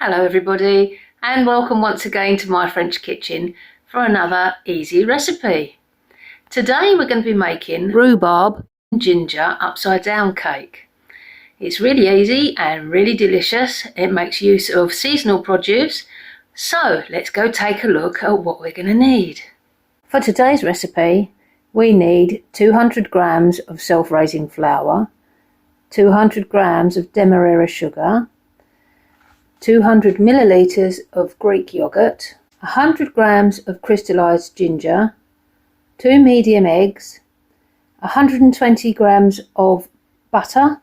Hello everybody, and welcome once again to my French kitchen for another easy recipe. Today we're going to be making rhubarb and ginger upside down cake. It's really easy and really delicious. It makes use of seasonal produce. So let's go take a look at what we're going to need. For today's recipe we need 200 grams of self-raising flour, 200 grams of Demerara sugar, 200 millilitres of Greek yoghurt, 100 grams of crystallised ginger, 2 medium eggs, 120 grams of butter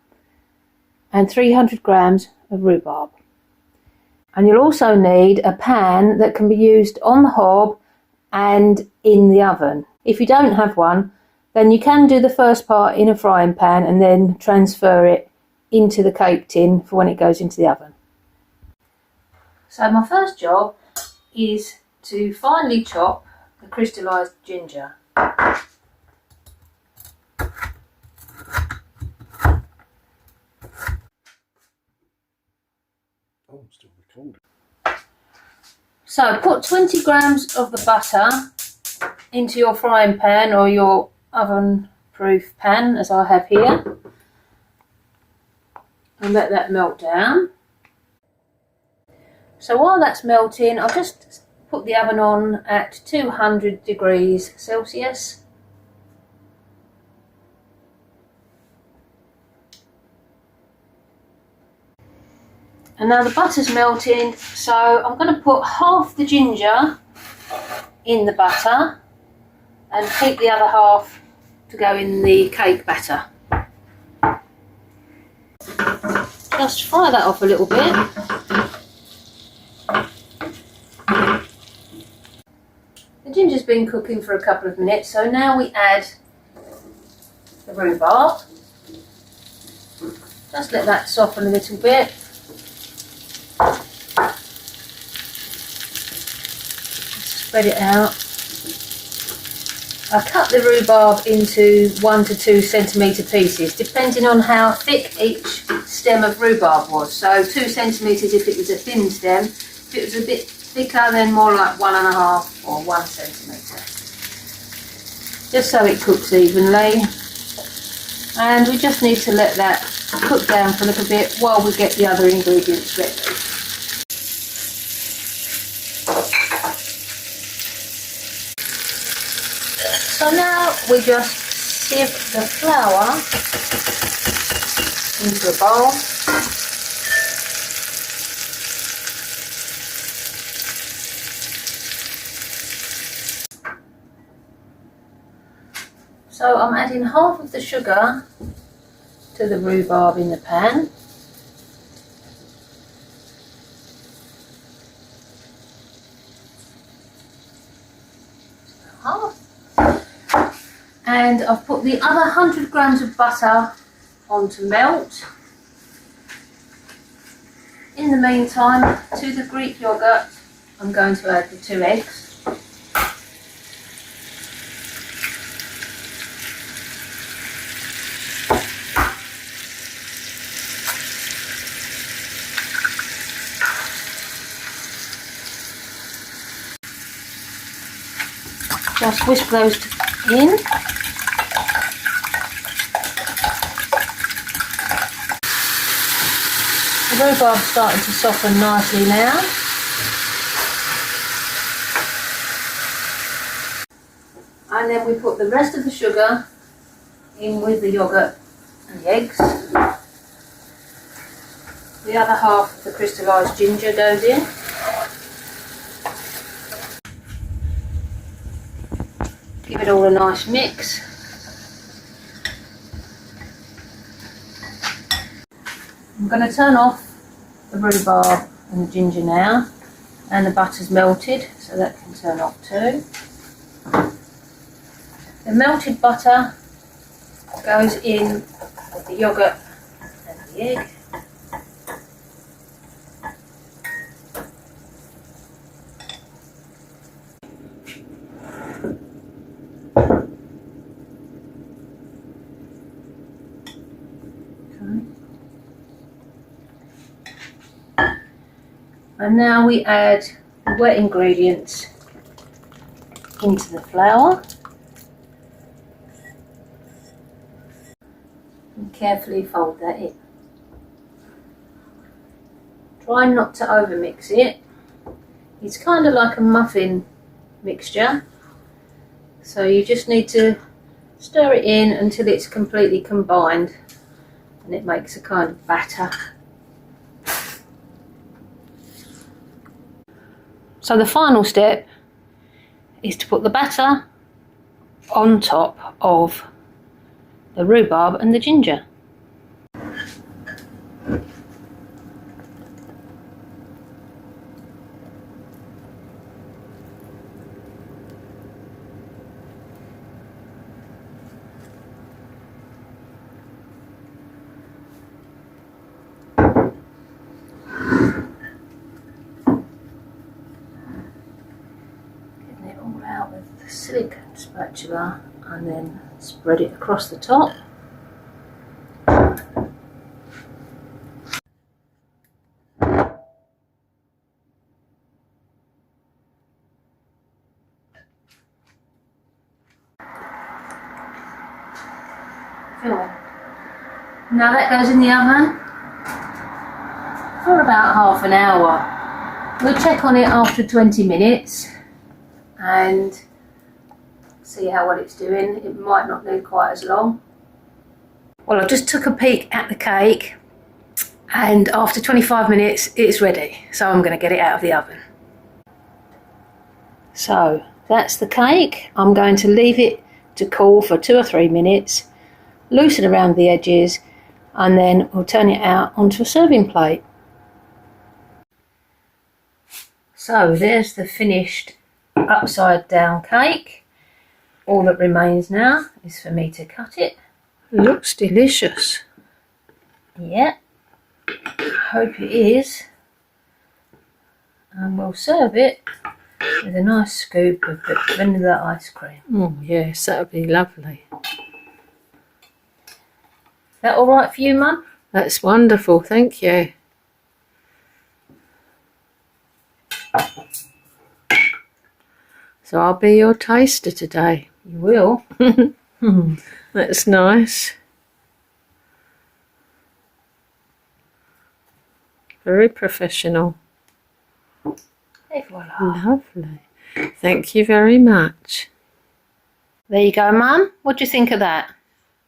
and 300 grams of rhubarb. And you'll also need a pan that can be used on the hob and in the oven. If you don't have one, then you can do the first part in a frying pan and then transfer it into the cake tin for when it goes into the oven. So my first job is to finely chop the crystallised ginger. Oh, I'm still recording. So put 20 grams of the butter into your frying pan or your oven proof pan, as I have here, and let that melt down. So while that's melting, I'll just put the oven on at 200 degrees Celsius. And now the butter's melting, so I'm going to put half the ginger in the butter and keep the other half to go in the cake batter. Just fry that off a little bit. The ginger's been cooking for a couple of minutes, so now we add the rhubarb. Just let that soften a little bit. Spread it out. I cut the rhubarb into 1 to 2 centimetre pieces, depending on how thick each stem of rhubarb was. So 2 centimetres if it was a thin stem. If it was a bit thicker, then more like 1.5 or 1 centimetre. Just so it cooks evenly. And we just need to let that cook down for a little bit while we get the other ingredients ready. So now we just sieve the flour into a bowl. So I'm adding half of the sugar to the rhubarb in the pan. Half. And I've put the other 100 grams of butter on to melt. In the meantime, to the Greek yoghurt, I'm going to add the 2 eggs. Just whisk those in. The rhubarb's starting to soften nicely now. And then we put the rest of the sugar in with the yoghurt and the eggs. The other half of the crystallised ginger goes in. Give it all a nice mix. I'm going to turn off the rhubarb and the ginger now, and the butter's melted, so that can turn off too. The melted butter goes in with the yoghurt and the egg. And now we add the wet ingredients into the flour and carefully fold that in. Try not to over mix it. It's kind of like a muffin mixture, so you just need to stir it in until it's completely combined and it makes a kind of batter. So the final step is to put the batter on top of the rhubarb and the ginger. Out with the silicone spatula and then spread it across the top. Now that goes in the oven for about half an hour. We'll check on it after 20 minutes and see how well it's doing. It might not need quite as long. Well, I just took a peek at the cake and after 25 minutes it's ready, so I'm going to get it out of the oven. So that's the cake. I'm going to leave it to cool for 2 or 3 minutes, loosen around the edges, and then we'll turn it out onto a serving plate. So there's the finished upside down cake. All that remains now is for me to cut it. Looks delicious. Yeah, I hope it is. And we'll serve it with a nice scoop of vanilla ice cream. Oh yes, that would be lovely. That all right for you, Mum? That's wonderful, thank you. So I'll be your taster today. You will. That's nice. Very professional. Et voila. Lovely. Thank you very much. There you go, Mum. What do you think of that?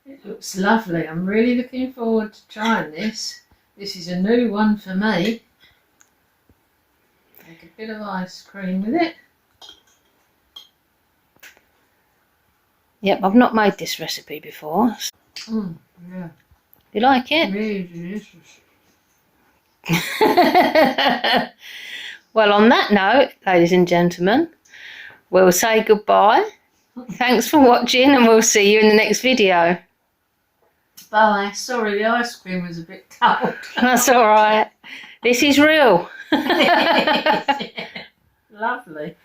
It looks lovely. I'm really looking forward to trying this. This is a new one for me. Make a bit of ice cream with it. Yep, I've not made this recipe before. Yeah. You like it? Really delicious. Well, on that note, ladies and gentlemen, we'll say goodbye. Thanks for watching and we'll see you in the next video. Bye. Sorry, the ice cream was a bit cold. That's all right. This is real. Lovely.